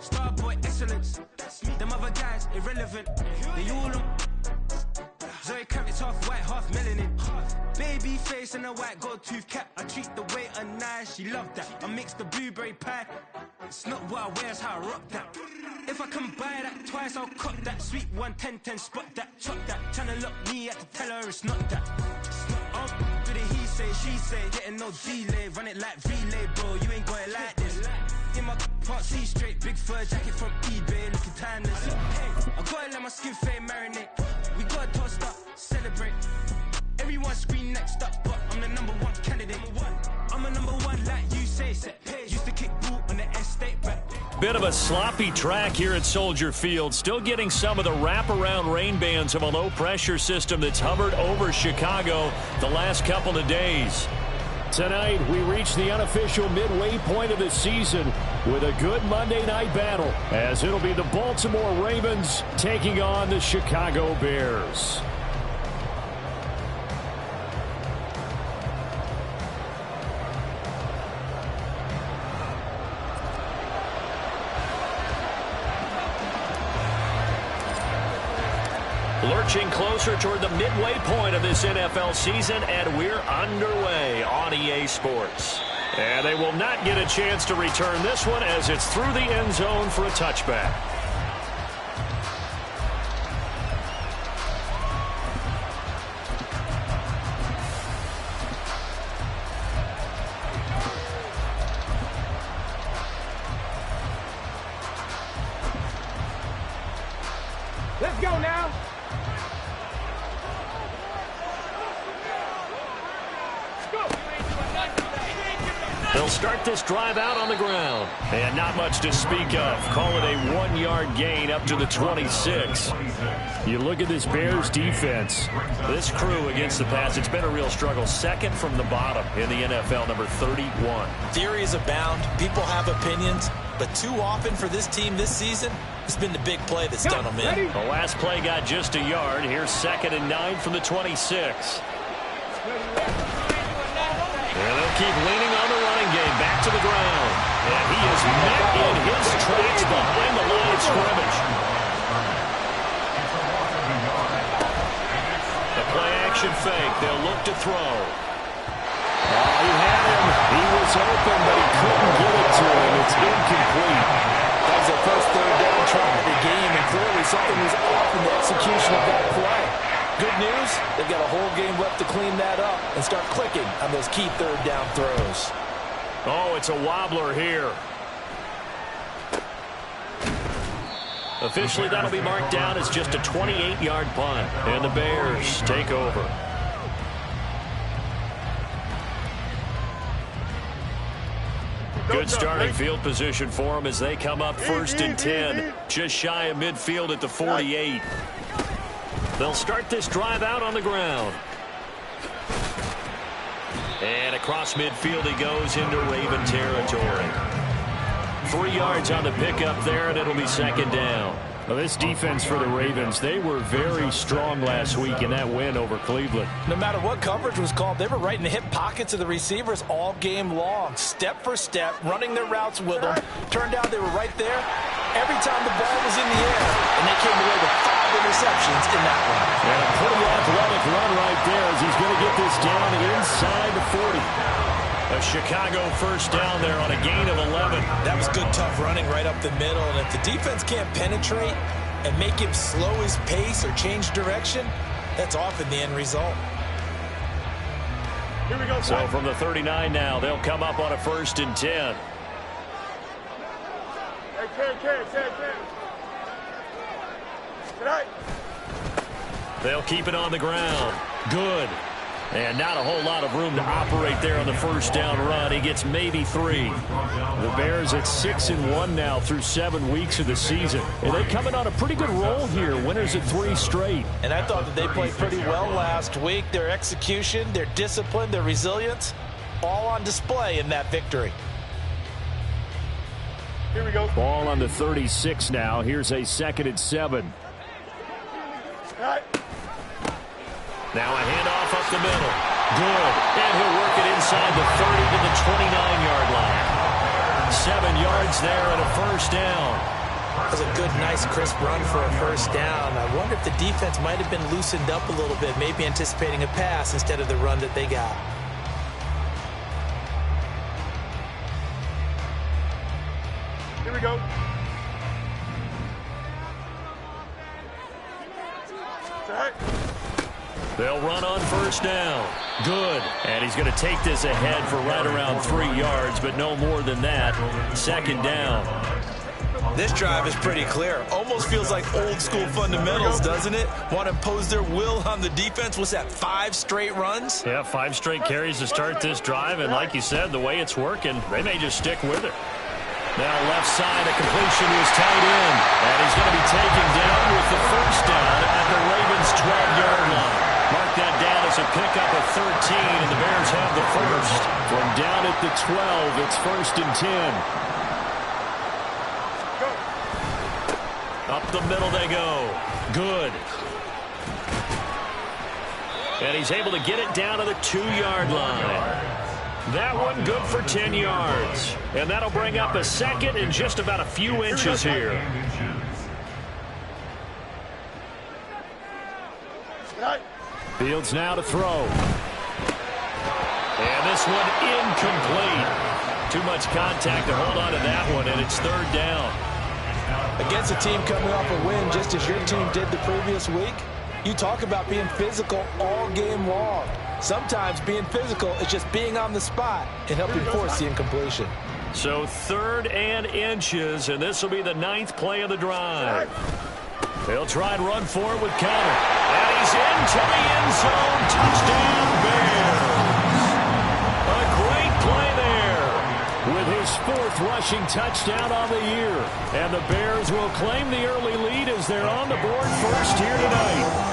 Starboy excellence. Them other guys irrelevant. They all on. Zoe Kravitz half white, half melanin. Baby face and a white gold tooth cap. I treat the waiter nice, she loved that. I mix the blueberry pie. It's not what I wear, it's how I rock that. If I can buy that twice, I'll cut that. Sweet 110, spot that, chop that. Tryna lock me, I had to tell her it's not that. Do the he say, she say, getting no delay. Run it like relay, bro, you ain't got it like this. In my part C straight, big fur jacket from eBay, looking timeless. Hey, I gotta let my skin fade marinate. We gotta toast up, celebrate. Everyone scream next up, but I'm the #1 candidate. I'm a #1 like you say, set pace. Used to kick ball on the estate back. Bit of a sloppy track here at Soldier Field. Still getting some of the wraparound rain bands of a low-pressure system that's hovered over Chicago the last couple of days. Tonight, we reach the unofficial midway point of the season with a good Monday night battle, as it'll be the Baltimore Ravens taking on the Chicago Bears. Lurching closer toward the midway point of this NFL season, and we're underway on EA Sports. And they will not get a chance to return this one as it's through the end zone for a touchback. Let's go now. They'll start this drive out on the ground. And not much to speak of. Call it a 1-yard gain up to the 26. You look at this Bears defense. This crew against the pass, it's been a real struggle. Second from the bottom in the NFL, number 31. Theories abound. People have opinions. But too often for this team this season, it's been the big play that's done them in. The last play got just a yard. Here's 2nd and 9 from the 26. And they'll keep leaning on the running game. Back to the ground. And he is met in his tracks behind the line of scrimmage. The play-action fake. They'll look to throw. Oh, he had him. He was open, but he couldn't get it to him. It's incomplete. That was their first third down try of the game, and clearly something was off in the execution of that play. Good news, they've got a whole game left to clean that up and start clicking on those key third down throws. Oh, it's a wobbler here. Officially, that'll be marked down as just a 28-yard punt, and the Bears take over. Good starting field position for them as they come up 1st and 10, just shy of midfield at the 48. They'll start this drive out on the ground. And across midfield he goes into Raven territory. 3 yards on the pickup there, and it'll be 2nd down. Well, this defense for the Ravens, they were very strong last week in that win over Cleveland. No matter what coverage was called, they were right in the hip pockets of the receivers all game long. Step for step, running their routes with them. Turned out they were right there every time the ball was in the air, and they came away with 5 interceptions in that one. And a pretty athletic run right there as he's going to get this down inside the 40. A Chicago first down there on a gain of 11. That was good, tough running right up the middle. And if the defense can't penetrate and make him slow his pace or change direction, that's often the end result. Here we go. So from the 39 now, they'll come up on a 1st and 10. They'll keep it on the ground. Good. And not a whole lot of room to operate there on the first down run. He gets maybe 3. The Bears at 6-1 now through 7 weeks of the season. And they come in on a pretty good roll here. Winners at 3 straight. And I thought that they played pretty well last week. Their execution, their discipline, their resilience, all on display in that victory. Here we go. Ball on the 36 now. Here's a 2nd and 7. All right. Now a handoff up the middle. Good. And he'll work it inside the 30 to the 29-yard line. 7 yards there and a first down. That was a good, nice, crisp run for a first down. I wonder if the defense might have been loosened up a little bit, maybe anticipating a pass instead of the run that they got. Here we go. They'll run on first down. Good. And he's going to take this ahead for right around 3 yards, but no more than that. Second down. This drive is pretty clear. Almost feels like old school fundamentals, doesn't it? Want to impose their will on the defense. What's that, 5 straight runs? Yeah, 5 straight carries to start this drive. And like you said, the way it's working, they may just stick with it. Now left side, a completion to his tight end. And he's going to be taken down with the first down at the Ravens' 12-yard line. Mark that down as a pickup of 13, and the Bears have the first. From down at the 12, it's 1st and 10. Up the middle they go. Good. And he's able to get it down to the 2-yard line. That one good for 10 yards. And that'll bring up a second and just about a few inches here. Fields now to throw. And this one incomplete. Too much contact to hold on to that one, and it's 3rd down. Against a team coming off a win just as your team did the previous week, you talk about being physical all game long. Sometimes being physical is just being on the spot and helping force the incompletion. So 3rd and inches, and this will be the 9th play of the drive. They'll try and run for it with Conner. And he's into the end zone. Touchdown, Bears. A great play there with his 4th rushing touchdown on the year. And the Bears will claim the early lead as they're on the board first here tonight.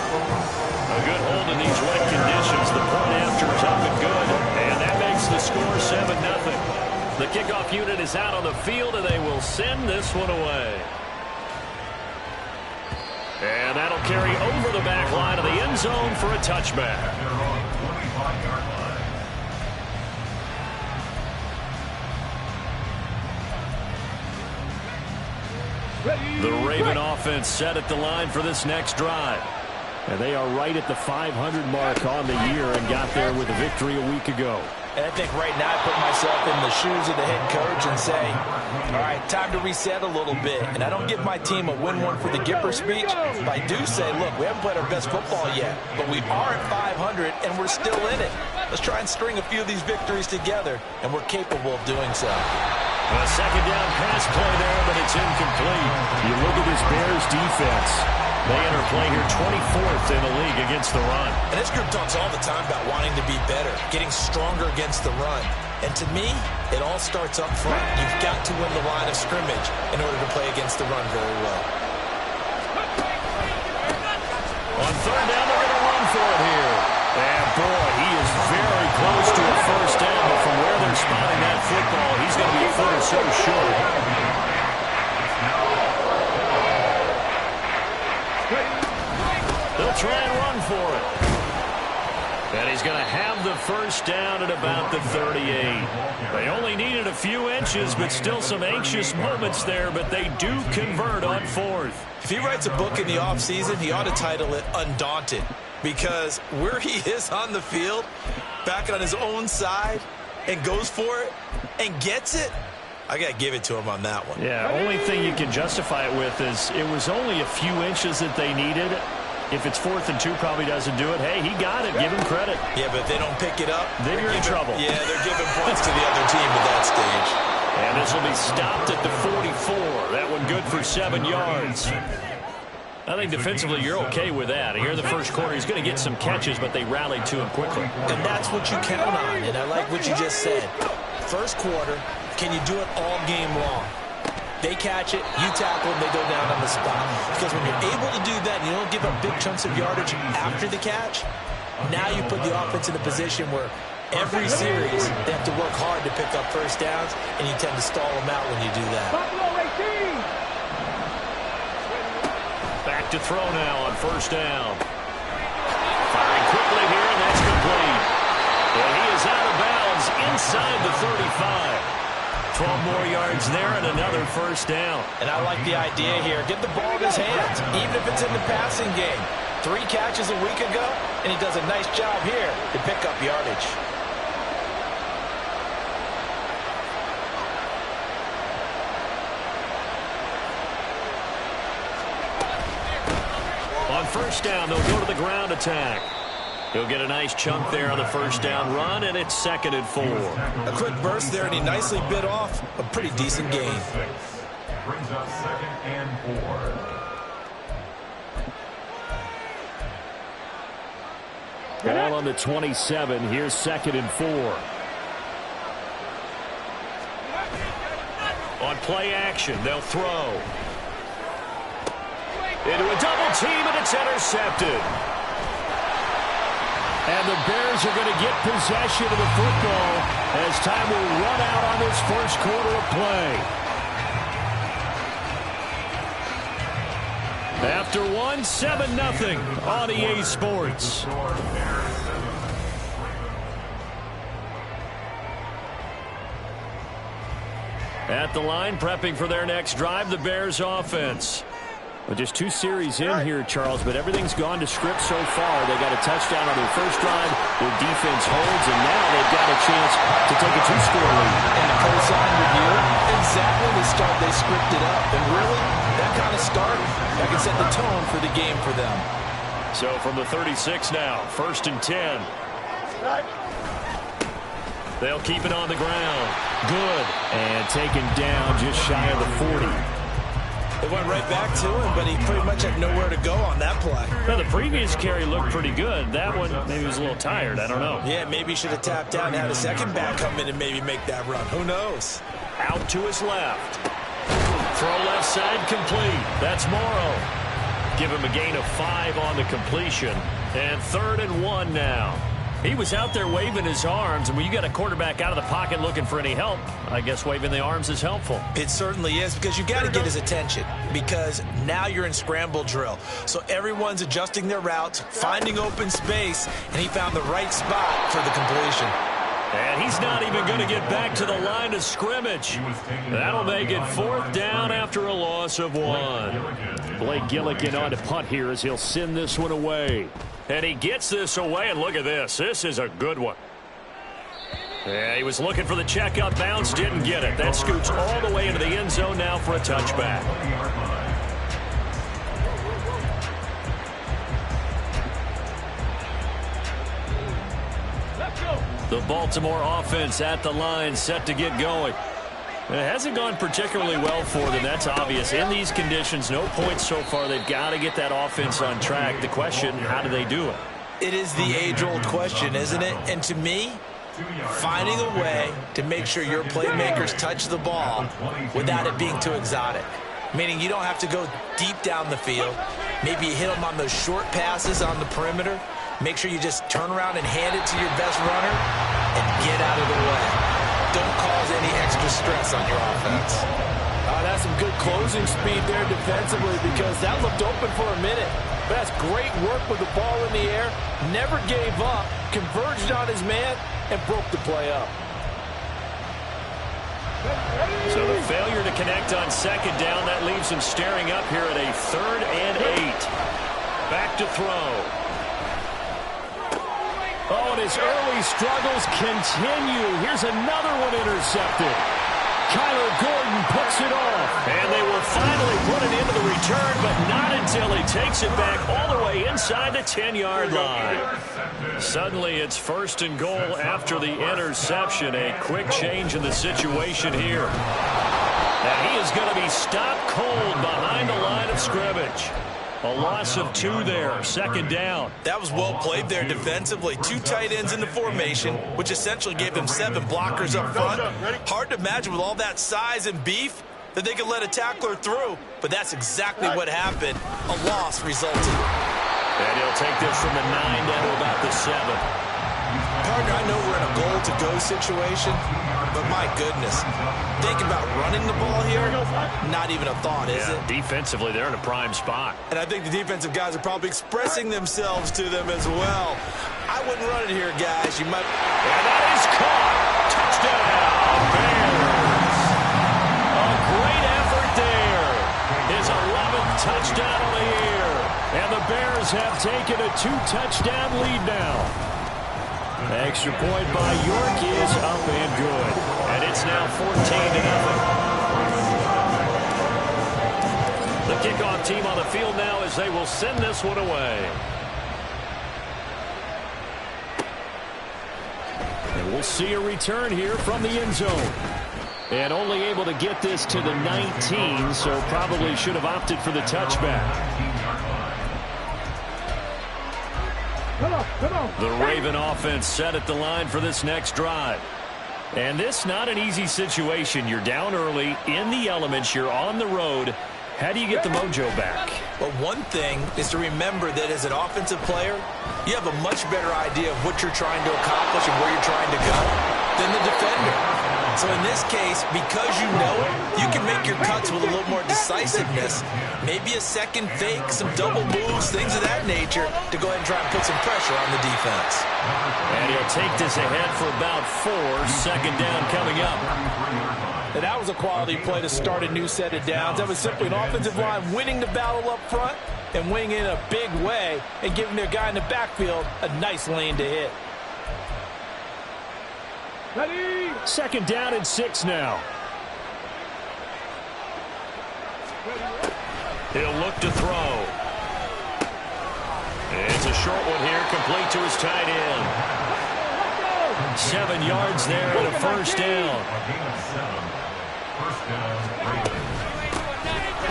A good hold in these wet conditions. The point after is up and good. And that makes the score 7-0. The kickoff unit is out on the field, and they will send this one away. And that'll carry over the back line of the end zone for a touchback. The Raven offense set at the line for this next drive. And they are right at the 500 mark on the year and got there with a victory a week ago. And I think right now I put myself in the shoes of the head coach and say, all right, time to reset a little bit. And I don't give my team a win one for the Gipper speech, but I do say, look, we haven't played our best football yet, but we are at 500 and we're still in it. Let's try and string a few of these victories together, and we're capable of doing so. A second down pass play there, but it's incomplete. You look at this Bears defense. They enter play here 24th in the league against the run. And this group talks all the time about wanting to be better, getting stronger against the run. And to me, it all starts up front. You've got to win the line of scrimmage in order to play against the run very well. On 3rd down, they're going to run for it here. And boy, he is very close to a first down, but from where they're spotting that football, he's going to be a foot or so short. They'll try and run for it. And he's going to have the first down at about the 38. They only needed a few inches, but still some anxious moments there, but they do convert on 4th. If he writes a book in the offseason, he ought to title it Undaunted, because where he is on the field, back on his own side, and goes for it, and gets it, I got to give it to him on that one. Yeah, only thing you can justify it with is it was only a few inches that they needed. If it's 4th and 2, probably doesn't do it. Hey, he got it. Give him credit. Yeah, but if they don't pick it up, then you're in trouble. Yeah, they're giving points to the other team at that stage. And this will be stopped at the 44. That one good for 7 yards. I think defensively you're okay with that. Here in the first quarter, he's going to get some catches, but they rallied to him quickly. And that's what you count on, and I like what you just said. First quarter, can you do it all game long? They catch it, you tackle them, they go down on the spot. Because when you're able to do that, and you don't give up big chunks of yardage after the catch, now you put the offense in a position where every series they have to work hard to pick up first downs, and you tend to stall them out when you do that. Back to throw now on first down. Firing quickly here, and that's complete. And he is out of bounds inside the 35. 12 more yards there and another first down. And I like the idea here. Get the ball in his hands, even if it's in the passing game. 3 catches a week ago, and he does a nice job here to pick up yardage. On first down, they'll go to the ground attack. He'll get a nice chunk there on the first down run, and it's 2nd and 4. A quick burst there, and he nicely bit off a pretty decent gain. Brings us 2nd and 4. Ball on the 27. Here's 2nd and 4. On play action, they'll throw. Into a double team, and it's intercepted. And the Bears are going to get possession of the football as time will run out on this first quarter of play. After 1, 7-0 on EA Sports. At the line, prepping for their next drive, the Bears offense. Well, just 2 series in here, Charles, but everything's gone to script so far. They got a touchdown on their first drive. Their defense holds, and now they've got a chance to take a 2-score lead. And the co-sign with you, exactly the start they scripted up. And really, that kind of start, that can set the tone for the game for them. So from the 36 now, 1st and 10. They'll keep it on the ground. Good. And taken down just shy of the 40. They went right back to him, but he pretty much had nowhere to go on that play. Well, the previous carry looked pretty good. That one, maybe he was a little tired. I don't know. Yeah, maybe he should have tapped out and had a second back come in and maybe make that run. Who knows? Out to his left. Throw left side complete. That's Morrow. Give him a gain of 5 on the completion. And 3rd and 1 now. He was out there waving his arms, and when you got a quarterback out of the pocket looking for any help, I guess waving the arms is helpful. It certainly is, because you got to get his attention, because now you're in scramble drill. So everyone's adjusting their routes, finding open space, and he found the right spot for the completion. And he's not even going to get back to the line of scrimmage. That'll make it 4th down after a loss of 1. Blake Gillikin on to punt here as he'll send this one away. And he gets this away, and look at this. This is a good one. Yeah, he was looking for the checkup bounce, didn't get it. That scoots all the way into the end zone now for a touchback. The Baltimore offense at the line, set to get going. It hasn't gone particularly well for them, that's obvious. In these conditions, no points so far. They've got to get that offense on track. The question, how do they do it? It is the age-old question, isn't it? And to me, finding a way to make sure your playmakers touch the ball without it being too exotic. Meaning you don't have to go deep down the field. Maybe you hit them on those short passes on the perimeter. Make sure you just turn around and hand it to your best runner and get out of the way. Don't cause any extra stress on your offense. That's some good closing speed there defensively, because that looked open for a minute. But that's great work with the ball in the air. Never gave up, converged on his man, and broke the play up. So the failure to connect on 2nd down, that leaves him staring up here at a 3rd and 8. Back to throw. Oh, and his early struggles continue. Here's another one intercepted. Kyler Gordon picks it off. And they will finally put it into the return, but not until he takes it back all the way inside the 10-yard line. Suddenly, it's 1st and goal after the interception. A quick change in the situation here. And he is going to be stopped cold behind the line of scrimmage. A loss of 2 there, 2nd down. That was well played there defensively. 2 tight ends in the formation, which essentially gave them 7 blockers up front. Hard to imagine with all that size and beef that they could let a tackler through, but that's exactly what happened. A loss resulted. And he'll take this from the 9 down to about the 7. Partner, I know we're in a goal-to-go situation, but my goodness, think about running the ball here, not even a thought, is it? Defensively, they're in a prime spot. And I think the defensive guys are probably expressing themselves to them as well. I wouldn't run it here, guys. You might. And that is caught. Touchdown, Bears. his 11th touchdown of the year. And the Bears have taken a 2-touchdown lead now. Extra point by York is up and good. And it's now 14-0. The kickoff team on the field now as they will send this one away. And we'll see a return here from the end zone. And only able to get this to the 19, so probably should have opted for the touchback. The Raven offense set at the line for this next drive. And this not an easy situation. You're down early, in the elements, you're on the road. How do you get the mojo back? Well, one thing is to remember that as an offensive player, you have a much better idea of what you're trying to accomplish and where you're trying to go than the defender. So in this case, because you know it, you can make your cuts with a little more decisiveness. Maybe a second fake, some double moves, things of that nature to go ahead and try and put some pressure on the defense. And he'll take this ahead for about 4. Second down coming up. And that was a quality play to start a new set of downs. That was simply an offensive line winning the battle up front and winning in a big way and giving their guy in the backfield a nice lane to hit. Second down and 6 now. He'll look to throw. It's a short one here, complete to his tight end. 7 yards there and a first down.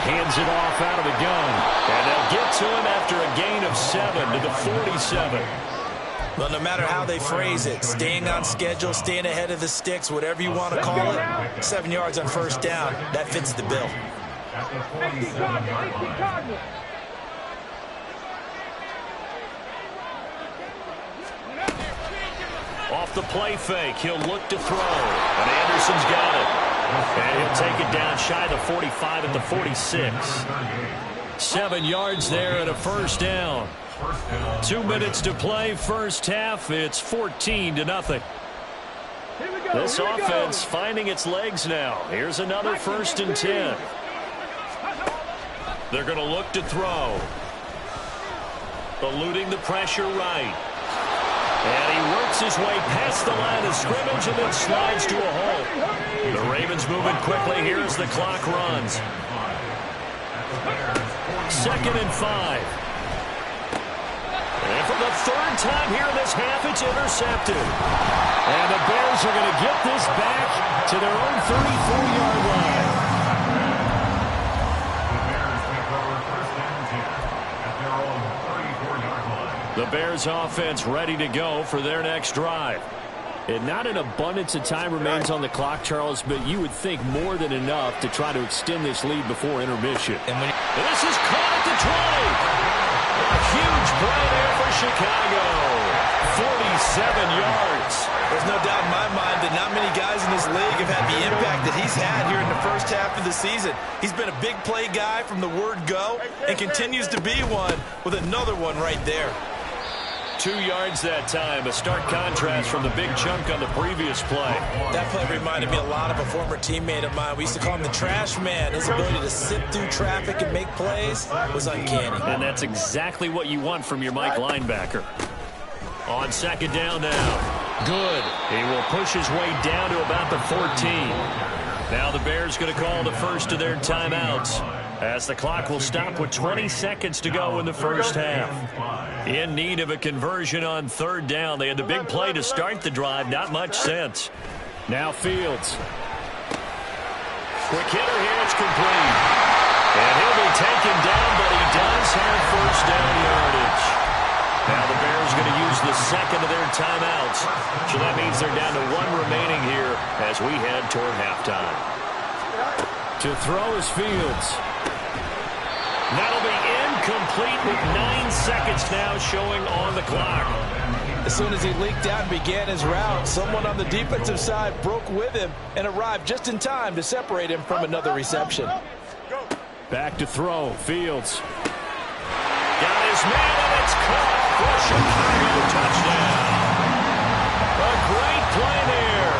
Hands it off out of the gun. And they'll get to him after a gain of 7 to the 47. Well, no matter how they phrase it, staying on schedule, staying ahead of the sticks, whatever you want to call it, 7 yards on first down, that fits the bill. Off the play fake, he'll look to throw. And Anderson's got it. And he'll take it down shy of the 45 at the 46. 7 yards there and a first down. 2 minutes to play, first half. It's 14-0. This offense finding its legs now. Here's another 1st and 10. They're going to look to throw. Eluding the pressure right. And he works his way past the line of scrimmage and then slides to a hole. The Ravens moving quickly here as the clock runs. 2nd and 5. And for the 3rd time here in this half, it's intercepted. And the Bears are going to get this back to their own 34-yard line. The Bears offense ready to go for their next drive. And not an abundance of time remains on the clock, Charles, but you would think more than enough to try to extend this lead before intermission. And this is caught at the 20. A huge play there for Chicago. 47 yards. There's no doubt in my mind that not many guys in this league have had the impact that he's had here in the first half of the season. He's been a big play guy from the word go and continues to be one with another one right there. 2 yards that time, a stark contrast from the big chunk on the previous play. That play reminded me a lot of a former teammate of mine. We used to call him the trash man. His ability to sit through traffic and make plays was uncanny. And that's exactly what you want from your Mike linebacker. On 2nd down now. Good. He will push his way down to about the 14. Now the Bears going to call the first of their timeouts, as the clock will stop with 20 seconds to go in the first half. In need of a conversion on 3rd down. They had the big play to start the drive. Not much sense. Now Fields. Quick hitter here. It's complete. And he'll be taken down, but he does have first down yardage. Now the Bears going to use the 2nd of their timeouts. So that means they're down to 1 remaining here as we head toward halftime. To throw is Fields. That'll be incomplete with 9 seconds now showing on the clock. As soon as he leaked out and began his route, someone on the defensive side broke with him and arrived just in time to separate him from another reception. Back to throw. Fields. Got his man, and it's caught for Chicago touchdown. A great play there.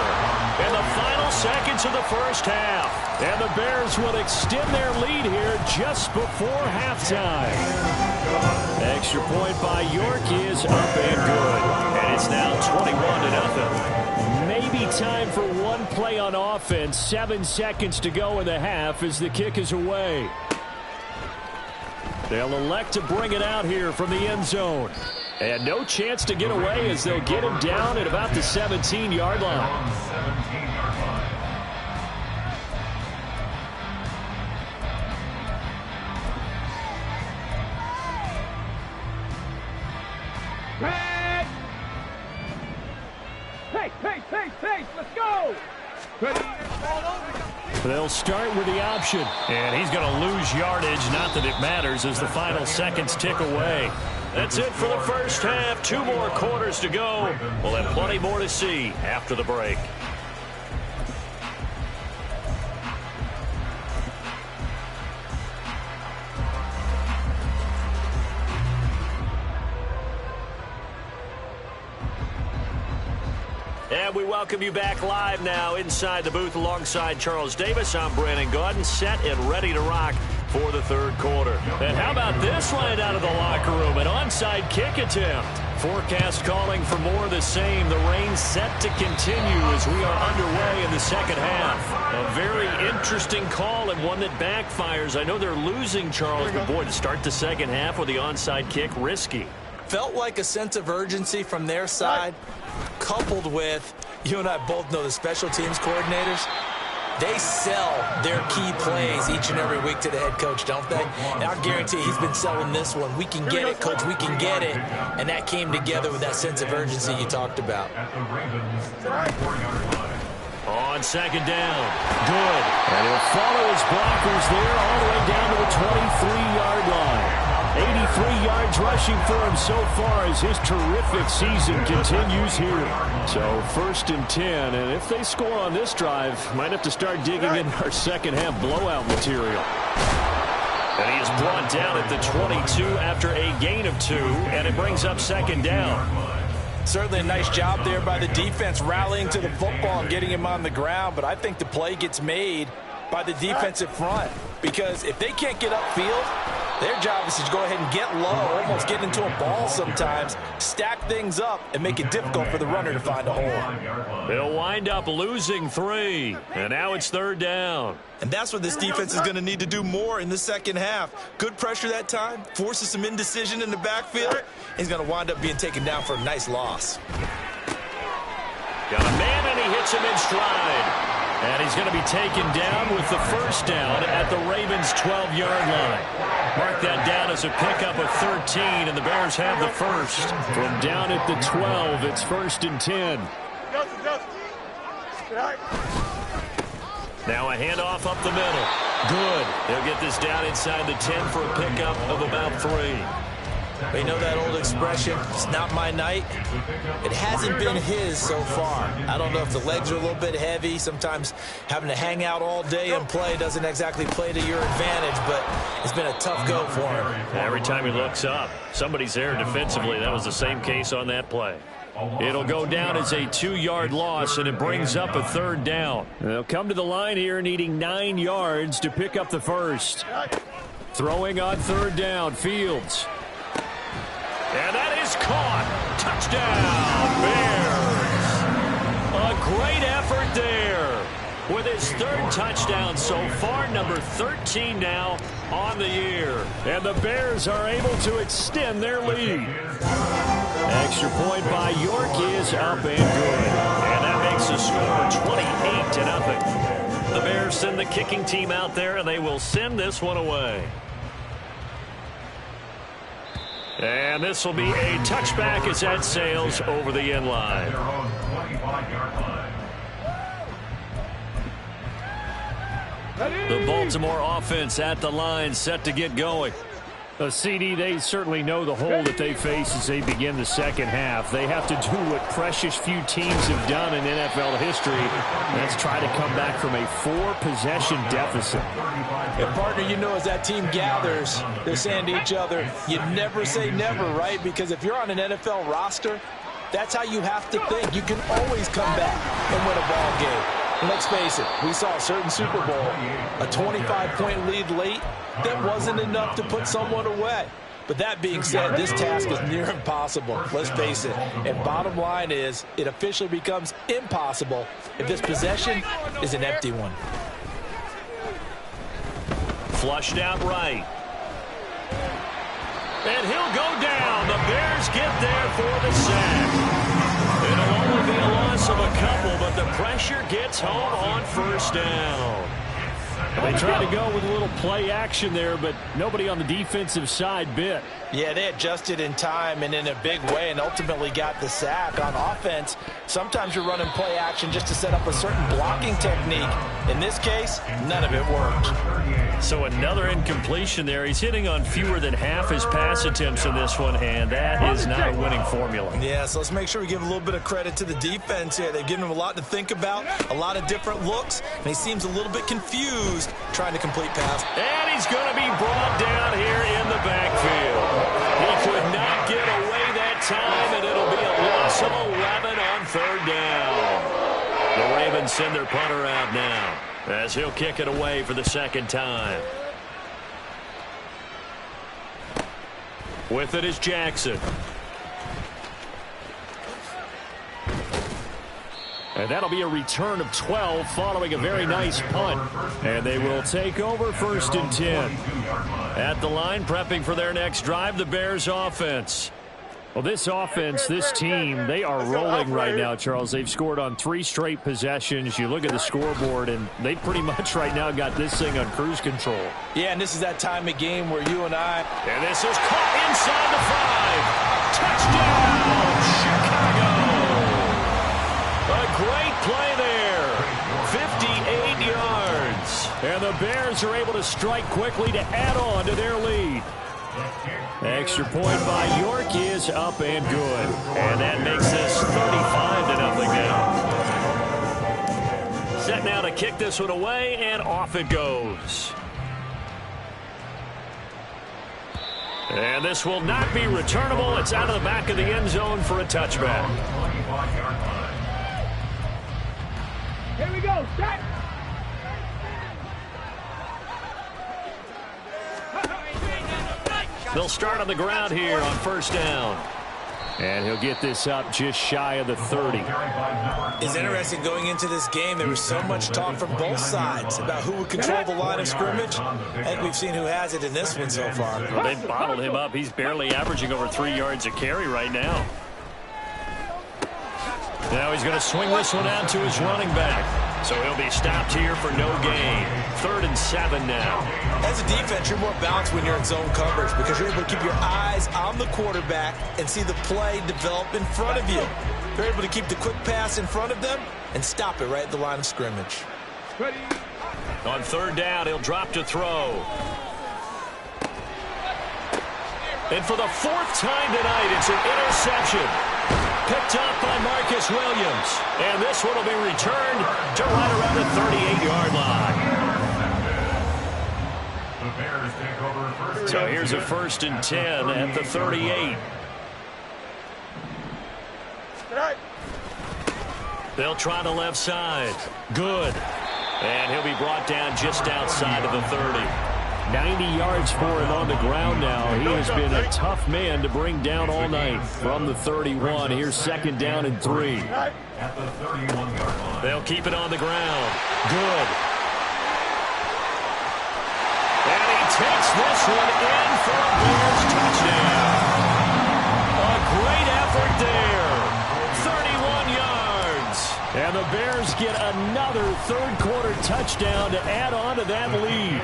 In the final seconds seconds of the first half. And the Bears will extend their lead here just before halftime. Extra point by York is up and good. And it's now 21-0. Maybe time for one play on offense. 7 seconds to go in the half as the kick is away. They'll elect to bring it out here from the end zone. And no chance to get away as they'll get him down at about the 17-yard line. Pace, let's go! They'll start with the option. And he's going to lose yardage. Not that it matters as the final seconds tick away. That's it for the first half. 2 more quarters to go. We'll have plenty more to see after the break. And we welcome you back live now inside the booth alongside Charles Davis. I'm Brandon Gaudin, set and ready to rock for the third quarter. And how about this line out of the locker room? An onside kick attempt. Forecast calling for more of the same. The rain set to continue as we are underway in the second half. A very interesting call and one that backfires. I know they're losing, Charles, but boy, to start the second half with the onside kick, risky. Felt like a sense of urgency from their side, coupled with, you and I both know the special teams coordinators, they sell their key plays each and every week to the head coach, don't they? And I guarantee he's been selling this one. We can get it, coach, we can get it. And that came together with that sense of urgency you talked about. On second down, good. And he'll follow his blockers there all the way down to the 23-yard line. 83 yards rushing for him so far as his terrific season continues here. So 1st and 10, and if they score on this drive, might have to start digging in our second half blowout material. And he is brought down at the 22 after a gain of 2, and it brings up second down. Certainly a nice job there by the defense rallying to the football and getting him on the ground, but I think the play gets made by the defensive front because if they can't get upfield, their job is to go ahead and get low, almost get into a ball sometimes, stack things up, and make it difficult for the runner to find a hole. They'll wind up losing 3, and now it's third down. And that's what this defense is going to need to do more in the second half. Good pressure that time, forces some indecision in the backfield. He's going to wind up being taken down for a nice loss. Got a man, and he hits him in stride. And he's going to be taken down with the first down at the Ravens' 12-yard line. Mark that down as a pickup of 13, and the Bears have the first. From down at the 12, it's 1st and 10. Now a handoff up the middle. Good. They'll get this down inside the 10 for a pickup of about 3. They know that old expression, it's not my night. It hasn't been his so far. I don't know if the legs are a little bit heavy. Sometimes having to hang out all day and play doesn't exactly play to your advantage, but it's been a tough go for him. Every time he looks up, somebody's there defensively. That was the same case on that play. It'll go down as a 2-yard loss, and it brings up a third down. They'll come to the line here needing 9 yards to pick up the first. Throwing on third down, Fields. And that is caught. Touchdown, Bears. A great effort there. With his 3rd touchdown so far, number 13 now on the year. And the Bears are able to extend their lead. Extra point by York is up and good. And that makes the score 28-0. The Bears send the kicking team out there, and they will send this one away. And this will be a touchback as that sails over the end line. The Baltimore offense at the line, set to get going. CD, they certainly know the hole that they face as they begin the second half. They have to do what precious few teams have done in NFL history. That's try to come back from a 4-possession deficit. And partner, you know, as that team gathers, they're saying to each other, you never say never, right? Because if you're on an NFL roster, that's how you have to think. You can always come back and win a ball game. And let's face it, we saw a certain Super Bowl, a 25-point lead late, that wasn't enough to put someone away. But that being said, this task is near impossible, let's face it. And bottom line is, it officially becomes impossible if this possession is an empty one. Flushed out right. And he'll go down. The Bears get there for the sack. It'll only be a loss of a couple, but the pressure gets home on first down. They tried to go with a little play action there, but nobody on the defensive side bit. Yeah, they adjusted in time and in a big way and ultimately got the sack. On offense, sometimes you're running play action just to set up a certain blocking technique. In this case, none of it worked. So another incompletion there. He's hitting on fewer than half his pass attempts in this one, and that is not a winning formula. Yeah, so let's make sure we give a little bit of credit to the defense here. They've given him a lot to think about, a lot of different looks, and he seems a little bit confused trying to complete pass. And he's going to be brought down here in the backfield. He could not get away that time, and it'll be a loss of 11 on third down. The Ravens send their punter out now as he'll kick it away for the second time. With it is Jackson. And that'll be a return of 12 following a very nice punt. And they will take over 1st and 10. At the line, prepping for their next drive, the Bears offense. Well, this offense, this team, they are rolling right now, Charles. They've scored on 3 straight possessions. You look at the scoreboard, and they pretty much right now got this thing on cruise control. Yeah, and this is that time of game where you and I... And this is caught inside the 5. Touchdown, Chicago. A great play there. 58 yards. And the Bears are able to strike quickly to add on to their lead. Extra point by York is up and good. And that makes this 35-0 now. Set now to kick this one away, and off it goes. And this will not be returnable. It's out of the back of the end zone for a touchback. Here we go, set! They'll start on the ground here on first down. And he'll get this up just shy of the 30. It's interesting going into this game. There was so much talk from both sides about who would control the line of scrimmage. I think we've seen who has it in this one so far. Well, they've bottled him up. He's barely averaging over 3 yards a carry right now. Now he's going to swing this one out to his running back. So he'll be stopped here for no gain. 3rd and 7 now. As a defense, you're more balanced when you're in zone coverage because you're able to keep your eyes on the quarterback and see the play develop in front of you. You're able to keep the quick pass in front of them and stop it right at the line of scrimmage. Ready? On 3rd down, he'll drop to throw. And for the 4th time tonight, it's an interception. Picked up by Marcus Williams. And this one will be returned to right around the 38-yard line. So here's a 1st and 10 at the 38. They'll try the left side. Good. And he'll be brought down just outside of the 30. 90 yards for him on the ground now. He has been a tough man to bring down all night from the 31. Here's 2nd down and 3. They'll keep it on the ground. Good. And he takes this one in for a Bears touchdown. A great effort there. 31 yards. And the Bears get another 3rd quarter touchdown to add on to that lead.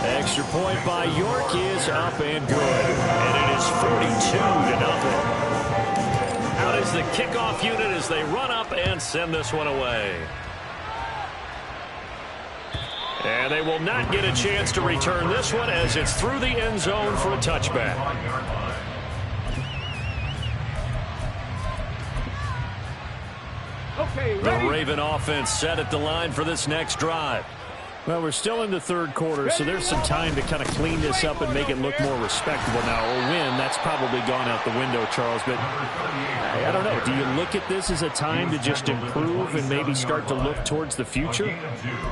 Extra point by York is up and good. And it is 42-0. Out is the kickoff unit as they run up and send this one away. And they will not get a chance to return this one as it's through the end zone for a touchback. Okay, The ready? Raven offense set at the line for this next drive. Well, we're still in the third quarter, so there's some time to kind of clean this up and make it look more respectable now. A win, that's probably gone out the window, Charles. But I don't know. Do you look at this as a time to just improve and maybe start to look towards the future?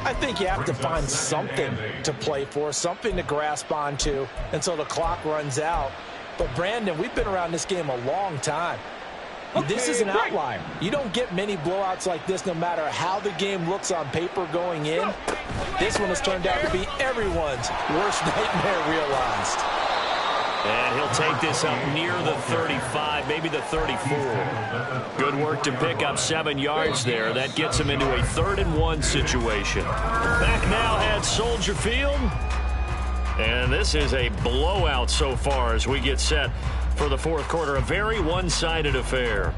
I think you have to find something to play for, something to grasp onto until the clock runs out. But, Brandon, we've been around this game a long time. This is an outlier. You don't get many blowouts like this no matter how the game looks on paper going in. This one has turned out to be everyone's worst nightmare realized. And he'll take this up near the 35, maybe the 34. Good work to pick up 7 yards there. That gets him into a 3rd-and-1 situation. Back now at Soldier Field. And this is a blowout so far as we get set for the fourth quarter. A very one-sided affair.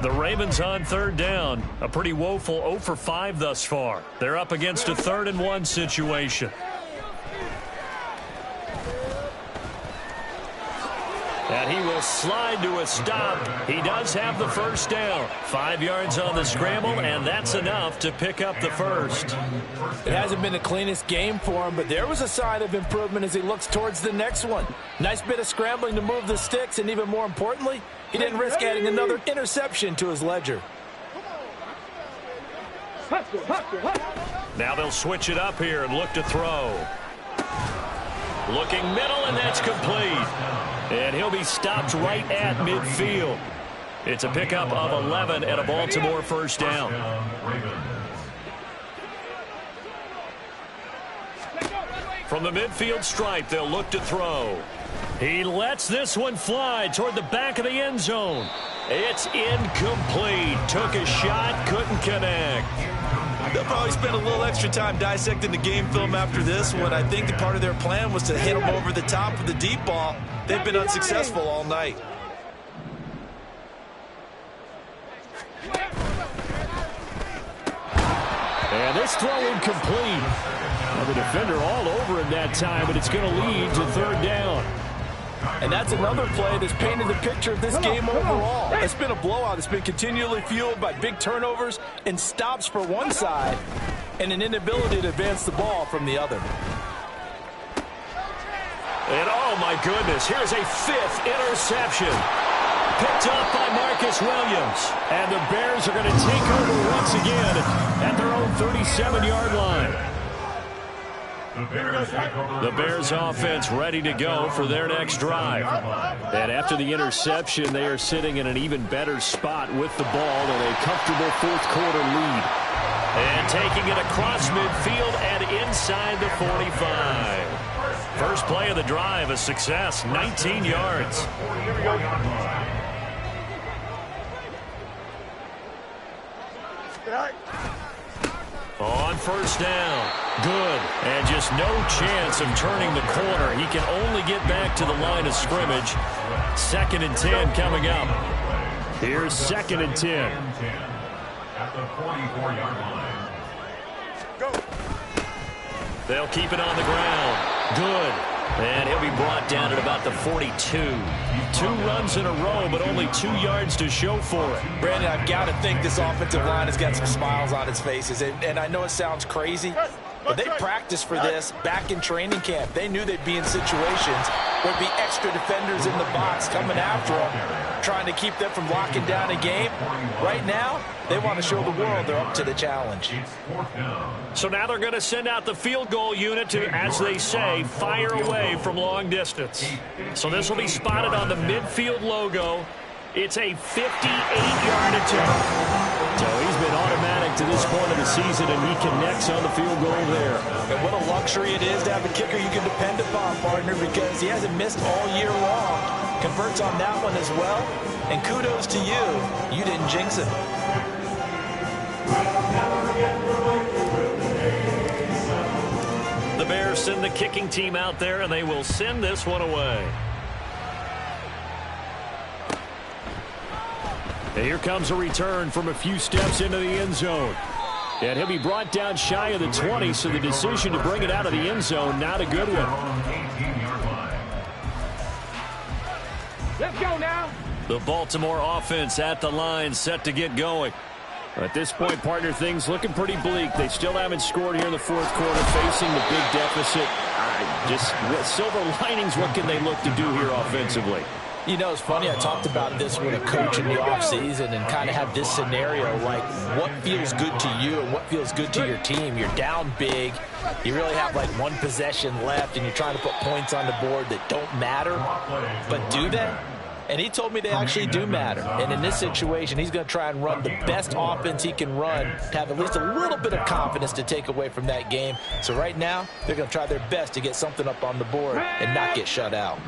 The Ravens on 3rd down. A pretty woeful 0 for 5 thus far. They're up against a 3rd-and-1 situation. And he will slide to a stop. He does have the first down. 5 yards on the scramble, and that's enough to pick up the first. It hasn't been the cleanest game for him, but there was a sign of improvement as he looks towards the next one. Nice bit of scrambling to move the sticks, and even more importantly, he didn't risk adding another interception to his ledger. Now they'll switch it up here and look to throw. Looking middle, and that's complete. And he'll be stopped right at midfield. It's a pickup of 11 and a Baltimore first down. From the midfield stripe, they'll look to throw. He lets this one fly toward the back of the end zone. It's incomplete. Took a shot, couldn't connect. They'll probably spend a little extra time dissecting the game film after this one. I think part of their plan was to hit him over the top of the deep ball. They've been unsuccessful all night. And this throw incomplete. Well, the defender all over him that time, but it's going to lead to 3rd down. And that's another play that's painted the picture of this game overall. It's been a blowout. It's been continually fueled by big turnovers and stops for one side and an inability to advance the ball from the other. And oh my goodness, here's a 5th interception. Picked up by Marcus Williams. And the Bears are going to take over once again at their own 37-yard line. The Bears offense ready to go for their next drive. And after the interception, they are sitting in an even better spot with the ball in a comfortable 4th quarter lead. And taking it across midfield and inside the 45. First play of the drive, a success, 19 yards. On first down, good, and just no chance of turning the corner. He can only get back to the line of scrimmage. 2nd and 10 coming up. Here's 2nd and 10. At the 44-yard line. Go. They'll keep it on the ground. Good. And he'll be brought down at about the 42. 2 runs in a row, but only 2 yards to show for it. Brandon, I've got to think this offensive line has got some smiles on its faces. And I know it sounds crazy, but they practiced for this back in training camp. They knew they'd be in situations where there'd be extra defenders in the box coming after them, trying to keep them from locking down a game. Right now, they want to show the world they're up to the challenge. So now they're going to send out the field goal unit to, as they say, fire away from long distance. So this will be spotted on the midfield logo. It's a 58-yard attempt. So he's been automatic to this point of the season, and he connects on the field goal there. And what a luxury it is to have a kicker you can depend upon, partner, because he hasn't missed all year long. Converts on that one as well. And kudos to you. You didn't jinx it. The Bears send the kicking team out there, and they will send this one away. And here comes a return from a few steps into the end zone. And he'll be brought down shy of the 20, so the decision to bring it out of the end zone, not a good one. go now. The Baltimore offense at the line, set to get going. At this point, partner, things looking pretty bleak. They still haven't scored here in the fourth quarter, facing the big deficit. Just silver linings, what can they look to do here offensively? You know, it's funny, I talked about this with a coach in the offseason and kind of have this scenario, like what feels good to you and what feels good to your team. You're down big. You really have like one possession left, and you're trying to put points on the board that don't matter. But do they? And he told me they actually do matter. And in this situation, he's going to try and run the best offense he can run to have at least a little bit of confidence to take away from that game. So right now, they're going to try their best to get something up on the board and not get shut out.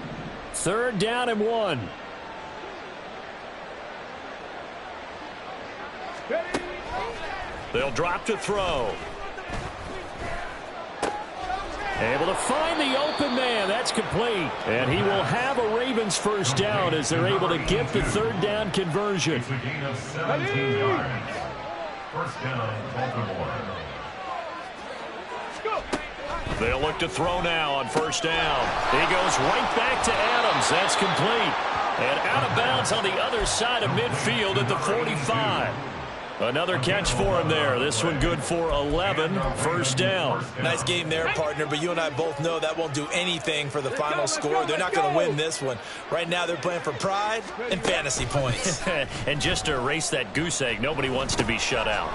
3rd down and 1. They'll drop to throw. Able to find the open man. That's complete. And he will have a Ravens first down as they're able to get the 3rd down conversion. It's a gain of 17 yards. First down, Baltimore. They'll look to throw now on 1st down. He goes right back to Adams. That's complete. And out of bounds on the other side of midfield at the 45. Another catch for him there. This one good for 11. First down. Nice game there, partner, but you and I both know that won't do anything for the final score. They're not going to win this one. Right now they're playing for pride and fantasy points. And just to erase that goose egg, nobody wants to be shut out.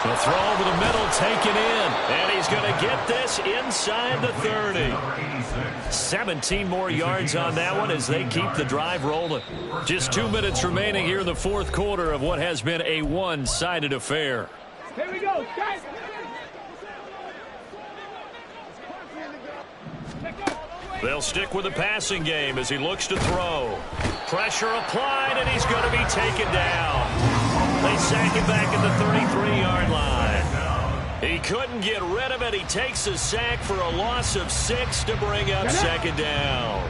The throw over the middle, taken in. And he's going to get this inside the 30. 17 more yards on that one as they keep the drive rolling. Just 2 minutes remaining here in the fourth quarter of what has been a one-sided affair. Here we go. Guys. They'll stick with the passing game as he looks to throw. Pressure applied, and he's going to be taken down. They sack him back at the 33-yard line. He couldn't get rid of it. He takes a sack for a loss of 6 to bring up 2nd down.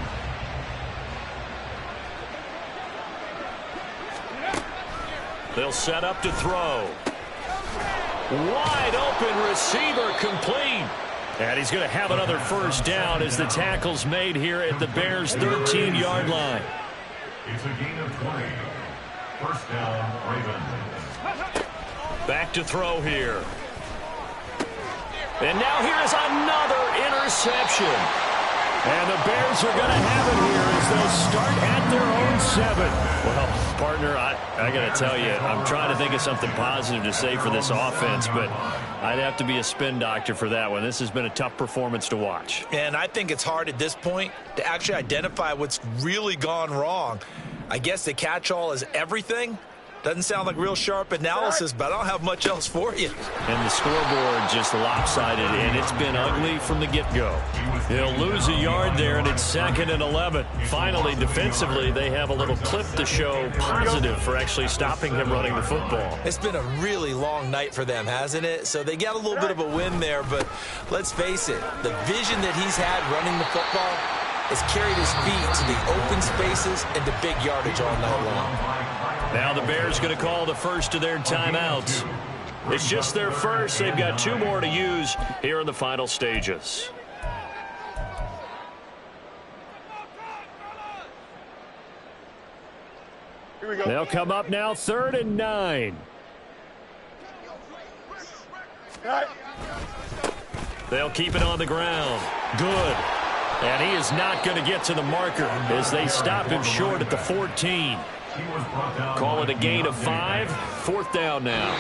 They'll set up to throw. Wide open receiver complete. And he's going to have another first down as the tackle's made here at the Bears' 13-yard line. It's a gain of 20. First down, Ravens. Back to throw here. And now here is another interception. And the Bears are going to have it here as they'll start at their own 7. Well, partner, I got to tell you, I'm trying to think of something positive to say for this offense, but I'd have to be a spin doctor for that one. This has been a tough performance to watch. And I think it's hard at this point to actually identify what's really gone wrong. I guess the catch-all is everything. Doesn't sound like real sharp analysis, but I don't have much else for you. And the scoreboard just lopsided, and it's been ugly from the get-go. He'll lose a yard there, and it's 2nd and 11. Finally, defensively, they have a little clip to show positive for actually stopping him running the football. It's been a really long night for them, hasn't it? So they got a little bit of a win there, but let's face it, the vision that he's had running the football has carried his feet to the open spaces and the big yardage all night long. Now the Bears going to call the first of their timeouts. It's just their first. They've got 2 more to use here in the final stages. They'll come up now 3rd and 9. They'll keep it on the ground. Good. And he is not going to get to the marker as they stop him short at the 14. Call it a gain of 5. 4th down now.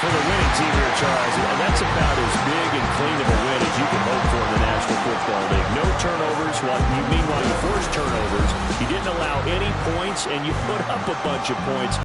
For the winning team here, Charles, that's about as big and clean of a win as you can hope for in the National Football League. No turnovers. Meanwhile, you forced turnovers. You didn't allow any points, and you put up a bunch of points.